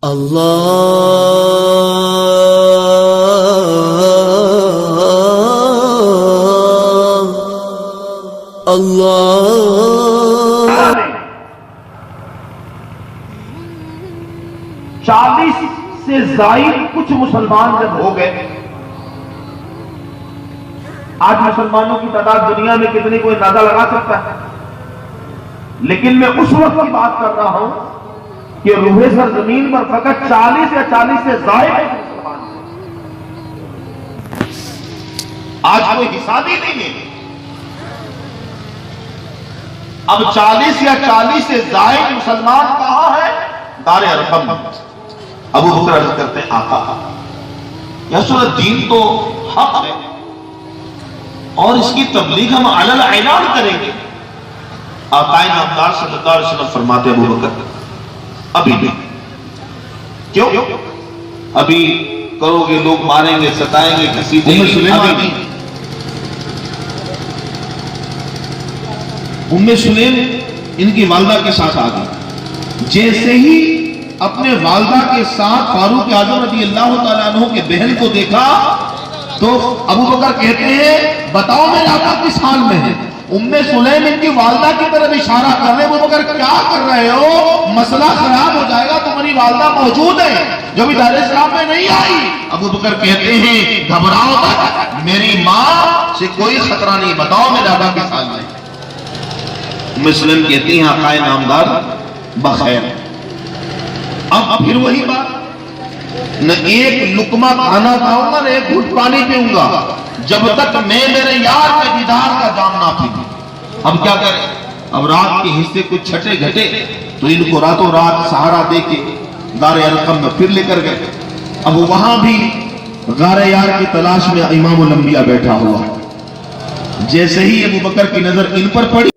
اللہ 40 سے زائد کچھ مسلمان جب ہو گئے، آج مسلمانوں کی تعداد دنیا میں کتنی کوئی اندازہ لگا سکتا ہے، لیکن میں اس وقت کی بات کر رہا ہوں کہ روح سرزمین پر فقط 40 یا 40 سے زائد مسلمان ہیں۔ آج کوئی حساب ہی نہیں ہے۔ اب 40 یا 40 سے زائد مسلمان کہاں ہے؟ دار ارقم میں۔ ابو بکر عرض کرتے ہیں آقا یا رسول اللہ، دین تو حق ہے اور اس کی تبلیغ ہم علل اعلان کریں گے۔ آقا نامدار صلی اللہ علیہ وسلم فرماتے ابو بکر ابھی نہیں، کیوں؟ ابھی کرو گے لوگ ماریں گے، ستائیں گے، کسی دیں گے، ابھی نہیں۔ ام سلیم ان کی والدہ کے ساتھ آ گئی، جیسے ہی اپنے والدہ کے ساتھ فاروق اعظم رضی اللہ تعالیٰ عنہ کے بہن کو دیکھا تو ابو بکر کہتے ہیں بتاؤ میرے آقا کس حال میں ہے؟ ام سلیم ان کی والدہ کی طرف اشارہ کر رہے ہیں، ابو بکر کیا کر رہے ہو؟ مسئلہ خراب ہو جائے گا، تمہاری والدہ موجود ہے جو بھی دار اسلام میں نہیں آئی۔ ابو بکر کہتے ہیں گھبراؤ مت، میری ماں سے کوئی خطرہ نہیں، بتاؤ میرے آقا کس حال میں؟ ام سلیم کہتی ہیں آقا نامدار بخیر۔ اب پھر وہی بات، نہ ایک لقمہ کھانا کھاؤں گا نہ ایک گھٹ پانی پیوں گا جب تک میں میرے یار کے دیدار کا جام نہ پیوں۔ اب کیا کریں؟ اب رات کے حصے کچھ چھٹے گھٹے تو ان کو راتوں رات سہارا دے کے غار ارقم میں پھر لے کر گئے۔ اب وہاں بھی غار یار کی تلاش میں امام الانبیاء بیٹھا ہوا، جیسے ہی ابو بکر کی نظر ان پر پڑی